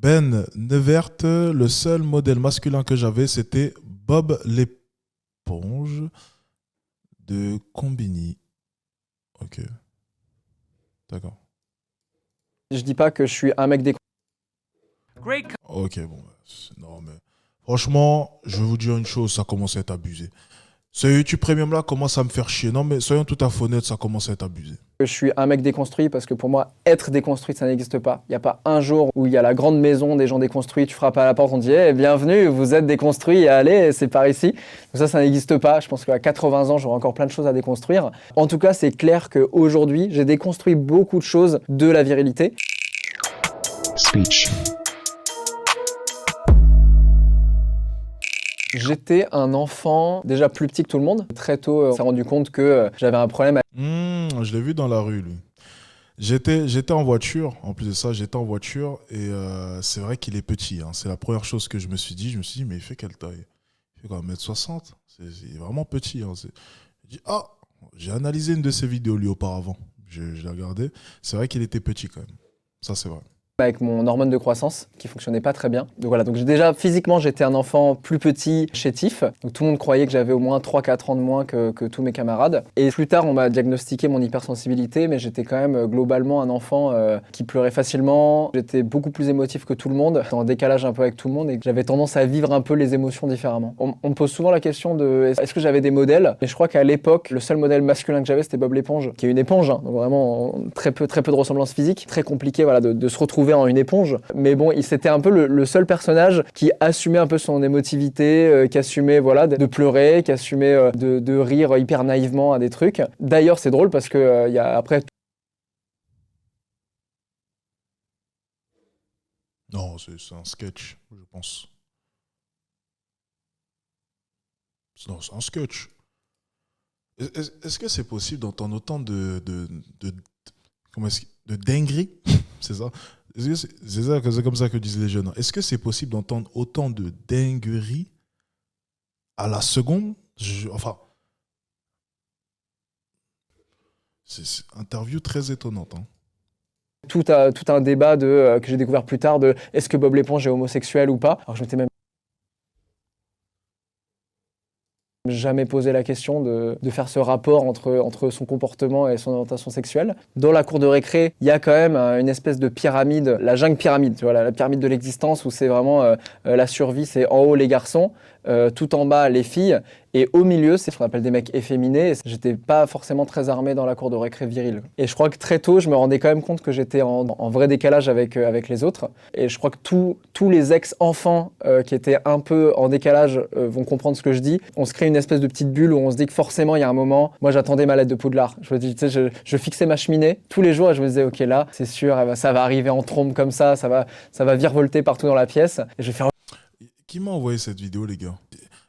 Ben Nevert, le seul modèle masculin que j'avais, c'était Bob l'éponge de Combini. Ok, d'accord. Je dis pas que je suis un mec déconstruit. Ok, bon. Non, mais franchement, je vais vous dire une chose, ça commence à être abusé. Ce YouTube Premium là commence à me faire chier. Non, mais soyons tout à fait honnêtes, ça commence à être abusé. Que je suis un mec déconstruit parce que pour moi, être déconstruit, ça n'existe pas. Il n'y a pas un jour où il y a la grande maison des gens déconstruits, tu frappes à la porte, on dit hey, bienvenue, vous êtes déconstruits, allez, c'est par ici. Donc ça n'existe pas. Je pense qu'à 80 ans, j'aurai encore plein de choses à déconstruire. En tout cas, c'est clair qu'aujourd'hui, j'ai déconstruit beaucoup de choses de la virilité. Speech. J'étais un enfant déjà plus petit que tout le monde. Très tôt, on s'est rendu compte que j'avais un problème. Je l'ai vu dans la rue, lui. J'étais en voiture, en plus de ça, j'étais en voiture et c'est vrai qu'il est petit. Hein. C'est la première chose que je me suis dit. Je me suis dit, mais il fait quelle taille? Il fait quoi, 1m60? Il est vraiment petit. Hein. J'ai dit, ah, j'ai analysé une de ses vidéos lui auparavant. Je l'ai regardé. C'est vrai qu'il était petit quand même. Ça, c'est vrai. Avec mon hormone de croissance qui fonctionnait pas très bien. Donc voilà, donc déjà physiquement j'étais un enfant plus petit, chétif. Donc tout le monde croyait que j'avais au moins 3-4 ans de moins que tous mes camarades. Et plus tard on m'a diagnostiqué mon hypersensibilité, mais j'étais quand même globalement un enfant qui pleurait facilement. J'étais beaucoup plus émotif que tout le monde, en décalage un peu avec tout le monde et j'avais tendance à vivre un peu les émotions différemment. On me pose souvent la question de est-ce que j'avais des modèles? Mais je crois qu'à l'époque le seul modèle masculin que j'avais c'était Bob l'éponge, qui est une éponge, hein, donc vraiment très peu de ressemblance physique. Très compliqué voilà, de se retrouver en une éponge, mais bon, c'était un peu le seul personnage qui assumait un peu son émotivité, qui assumait voilà de pleurer, qui assumait de rire hyper naïvement à des trucs. D'ailleurs, c'est drôle parce que il y a après. Non, c'est un sketch, je pense. Non, c'est un sketch. Est-ce que c'est possible d'entendre autant comment de dingueries? C'est ça? C'est comme ça que disent les jeunes. Est-ce que c'est possible d'entendre autant de dingueries à la seconde? Enfin, c'est une interview très étonnante. Hein. Tout un débat que j'ai découvert plus tard de est-ce que Bob l'éponge est homosexuel ou pas. Alors je m'étais même jamais posé la question de faire ce rapport entre son comportement et son orientation sexuelle. Dans la cour de récré, il y a quand même une espèce de pyramide, la jungle pyramide, tu vois, la pyramide de l'existence où c'est vraiment la survie, c'est en haut les garçons, tout en bas les filles, et au milieu, c'est ce qu'on appelle des mecs efféminés. J'étais pas forcément très armé dans la cour de récré virile. Et je crois que très tôt, je me rendais quand même compte que j'étais en vrai décalage avec les autres. Et je crois que tous les ex-enfants qui étaient un peu en décalage vont comprendre ce que je dis. On se crée une espèce de petite bulle où on se dit que forcément, il y a un moment, moi j'attendais ma lettre de Poudlard. Je me dis, tu sais, je fixais ma cheminée tous les jours et je me disais, ok là, c'est sûr, ça va arriver en trombe comme ça va virevolter partout dans la pièce. Et je vais faire... Qui m'a envoyé cette vidéo, les gars?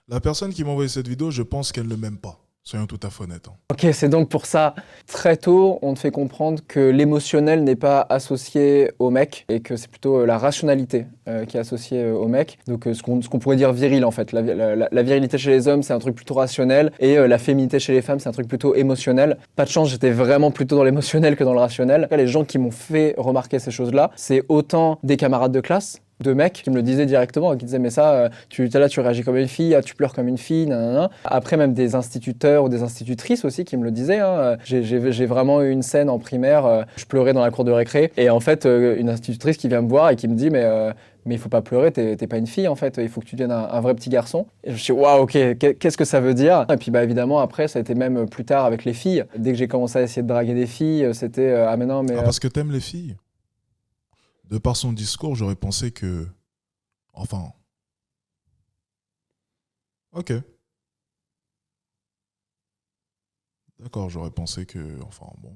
La personne qui m'a envoyé cette vidéo, je pense qu'elle ne m'aime pas. Soyons tout à fait honnêtes. Hein. Ok, c'est donc pour ça, très tôt, on te fait comprendre que l'émotionnel n'est pas associé au mec et que c'est plutôt la rationalité qui est associée au mec. Donc ce qu'on pourrait dire viril en fait. La virilité chez les hommes, c'est un truc plutôt rationnel et la féminité chez les femmes, c'est un truc plutôt émotionnel. Pas de chance, j'étais vraiment plutôt dans l'émotionnel que dans le rationnel. Les gens qui m'ont fait remarquer ces choses-là, c'est autant des camarades de classe, de mecs qui me le disaient directement, qui disaient mais ça, tu réagis comme une fille, tu pleures comme une fille, nanana. Après même des instituteurs ou des institutrices aussi qui me le disaient. Hein. J'ai vraiment eu une scène en primaire, je pleurais dans la cour de récré et en fait une institutrice qui vient me voir et qui me dit mais il faut pas pleurer, t'es pas une fille en fait, il faut que tu deviennes un vrai petit garçon. Et je me suis dit waouh, ok, qu'est-ce que ça veut dire? Et puis bah évidemment après ça a été même plus tard avec les filles. Dès que j'ai commencé à essayer de draguer des filles, c'était ah mais non mais Ah, parce que t'aimes les filles? De par son discours, j'aurais pensé que... Enfin... Ok. D'accord, j'aurais pensé que... Enfin, bon...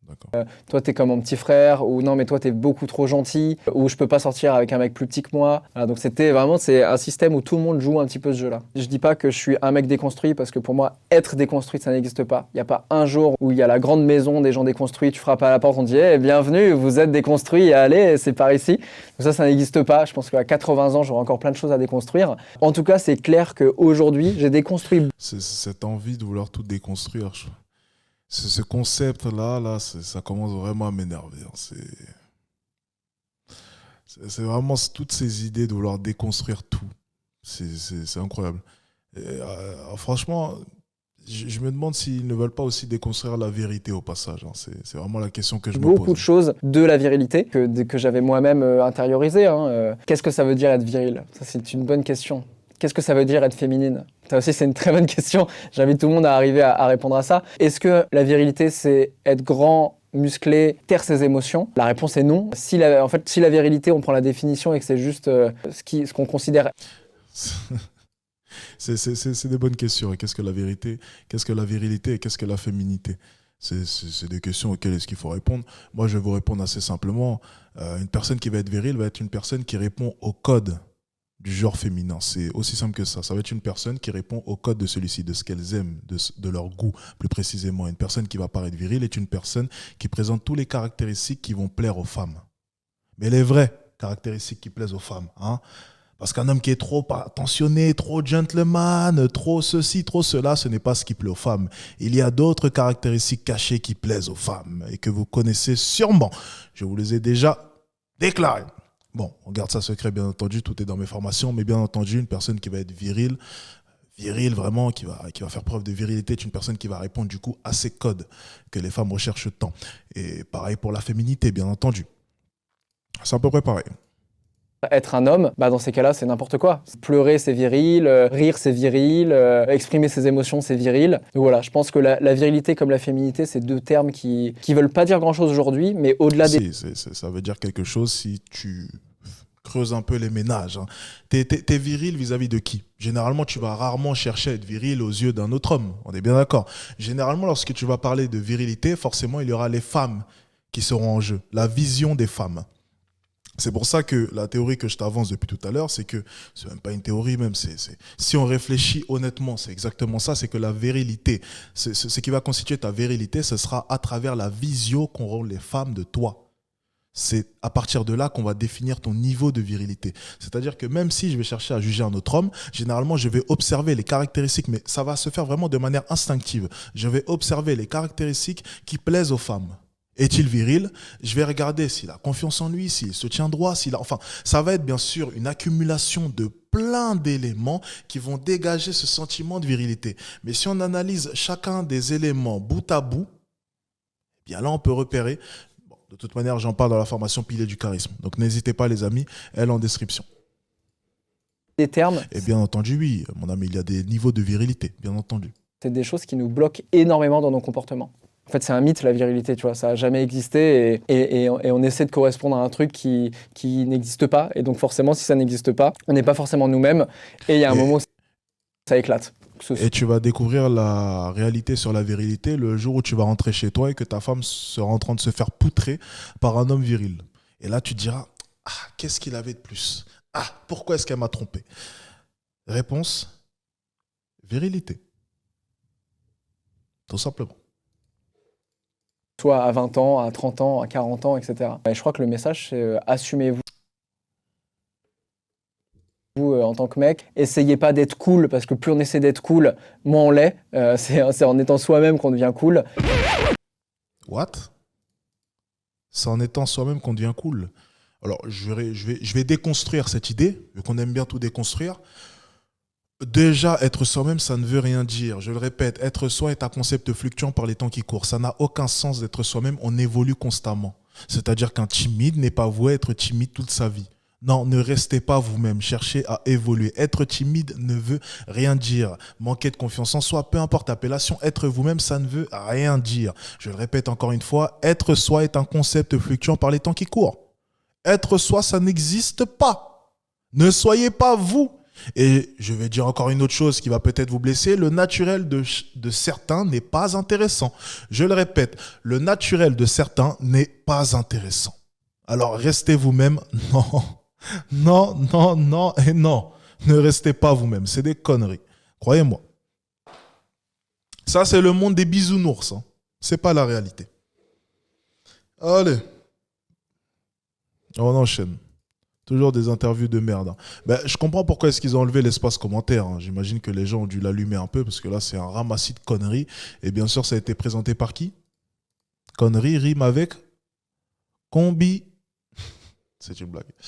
D'accord. toi t'es comme mon petit frère, ou non mais toi t'es beaucoup trop gentil, ou je peux pas sortir avec un mec plus petit que moi. Voilà, donc c'est un système où tout le monde joue un petit peu ce jeu-là. Je dis pas que je suis un mec déconstruit parce que pour moi être déconstruit ça n'existe pas. Il y a pas un jour où il y a la grande maison des gens déconstruits, tu frappes à la porte, on dit hey, bienvenue, vous êtes déconstruits, allez c'est par ici. Donc ça n'existe pas. Je pense qu'à 80 ans j'aurai encore plein de choses à déconstruire. En tout cas c'est clair qu'aujourd'hui j'ai déconstruit. Cette envie de vouloir tout déconstruire, ce concept-là, ça commence vraiment à m'énerver. Hein. C'est vraiment toutes ces idées de vouloir déconstruire tout. C'est incroyable. Et, franchement, je me demande s'ils ne veulent pas aussi déconstruire la vérité au passage, hein. C'est vraiment la question que je me Beaucoup de pose. choses de la virilité que j'avais moi-même intériorisé, hein. Qu'est-ce que ça veut dire être viril? Ça, c'est une bonne question. Qu'est-ce que ça veut dire être féminine? Ça aussi, c'est une très bonne question. J'invite tout le monde à arriver à répondre à ça. Est-ce que la virilité, c'est être grand, musclé, taire ses émotions? La réponse est non. Si la virilité, on prend la définition et que c'est juste ce qu'on considère. C'est des bonnes questions. Et qu'est-ce que la vérité? Qu'est-ce que la virilité et qu'est-ce que la féminité? C'est des questions auxquelles est-ce qu'il faut répondre. Moi, je vais vous répondre assez simplement. Une personne qui va être virile va être une personne qui répond au code du genre féminin. C'est aussi simple que ça. Ça va être une personne qui répond au code de celui-ci, de ce qu'elles aiment, de leur goût, plus précisément. Une personne qui va paraître virile est une personne qui présente toutes les caractéristiques qui vont plaire aux femmes. Mais les vraies caractéristiques qui plaisent aux femmes, hein. Parce qu'un homme qui est trop attentionné, trop gentleman, trop ceci, trop cela, ce n'est pas ce qui plaît aux femmes. Il y a d'autres caractéristiques cachées qui plaisent aux femmes et que vous connaissez sûrement. Je vous les ai déjà déclarées. Bon, on garde ça secret, bien entendu, tout est dans mes formations, mais bien entendu, une personne qui va être virile vraiment, qui va faire preuve de virilité, est une personne qui va répondre du coup à ces codes que les femmes recherchent tant. Et pareil pour la féminité, bien entendu. C'est à peu près pareil. Être un homme, dans ces cas-là, c'est n'importe quoi. Pleurer, c'est viril, rire, c'est viril, exprimer ses émotions, c'est viril. Donc voilà, je pense que la virilité comme la féminité, c'est deux termes qui veulent pas dire grand-chose aujourd'hui, mais au-delà des... Ça veut dire quelque chose si tu creuses un peu les ménages, hein. T'es viril vis-à-vis de qui? Généralement, tu vas rarement chercher à être viril aux yeux d'un autre homme. On est bien d'accord. Généralement, lorsque tu vas parler de virilité, forcément, il y aura les femmes qui seront en jeu, la vision des femmes. C'est pour ça que la théorie que je t'avance depuis tout à l'heure, c'est que, c'est même pas une théorie même, si on réfléchit honnêtement, c'est exactement ça, c'est que la virilité, ce qui va constituer ta virilité, ce sera à travers la vision qu'auront les femmes de toi. C'est à partir de là qu'on va définir ton niveau de virilité. C'est-à-dire que même si je vais chercher à juger un autre homme, généralement je vais observer les caractéristiques, mais ça va se faire vraiment de manière instinctive. Je vais observer les caractéristiques qui plaisent aux femmes. Est-il viril? Je vais regarder s'il a confiance en lui, s'il se tient droit, Enfin, ça va être bien sûr une accumulation de plein d'éléments qui vont dégager ce sentiment de virilité. Mais si on analyse chacun des éléments bout à bout, eh bien là, on peut repérer. Bon, de toute manière, j'en parle dans la formation Piliers du charisme. Donc n'hésitez pas, les amis, elle est en description. Des termes. Et bien entendu, oui, mon ami, il y a des niveaux de virilité, bien entendu. C'est des choses qui nous bloquent énormément dans nos comportements. En fait, c'est un mythe, la virilité, tu vois, ça n'a jamais existé et on essaie de correspondre à un truc qui n'existe pas. Et donc, forcément, si ça n'existe pas, on n'est pas forcément nous-mêmes. Et il y a un moment où ça éclate. Et tu vas découvrir la réalité sur la virilité le jour où tu vas rentrer chez toi et que ta femme sera en train de se faire poutrer par un homme viril. Et là, tu te diras, ah, qu'est-ce qu'il avait de plus? Ah, pourquoi est-ce qu'elle m'a trompé? Réponse, virilité. Tout simplement. Soit à 20 ans, à 30 ans, à 40 ans, etc. Et je crois que le message, c'est assumez-vous en tant que mec. Essayez pas d'être cool, parce que plus on essaie d'être cool, moins on l'est. C'est en étant soi-même qu'on devient cool. What? C'est en étant soi-même qu'on devient cool. Alors, je vais déconstruire cette idée, vu qu'on aime bien tout déconstruire. Déjà, être soi-même, ça ne veut rien dire. Je le répète, être soi est un concept fluctuant par les temps qui courent. Ça n'a aucun sens d'être soi-même, on évolue constamment. C'est-à-dire qu'un timide n'est pas voué à être timide toute sa vie. Non, ne restez pas vous-même, cherchez à évoluer. Être timide ne veut rien dire. Manquer de confiance en soi, peu importe l'appellation, être vous-même, ça ne veut rien dire. Je le répète encore une fois, être soi est un concept fluctuant par les temps qui courent. Être soi, ça n'existe pas. Ne soyez pas vous. Et je vais dire encore une autre chose qui va peut-être vous blesser, le naturel de certains n'est pas intéressant. Je le répète, le naturel de certains n'est pas intéressant. Alors restez vous-même, non, non, non, non et non. Ne restez pas vous-même, c'est des conneries, croyez-moi. Ça c'est le monde des bisounours, hein. C'est pas la réalité. Allez, on enchaîne. Toujours des interviews de merde, hein. Ben, je comprends pourquoi est-ce qu'ils ont enlevé l'espace commentaire, hein. J'imagine que les gens ont dû l'allumer un peu parce que là, c'est un ramassis de conneries. Et bien sûr, ça a été présenté par qui? Conneries rime avec combi. C'est une blague.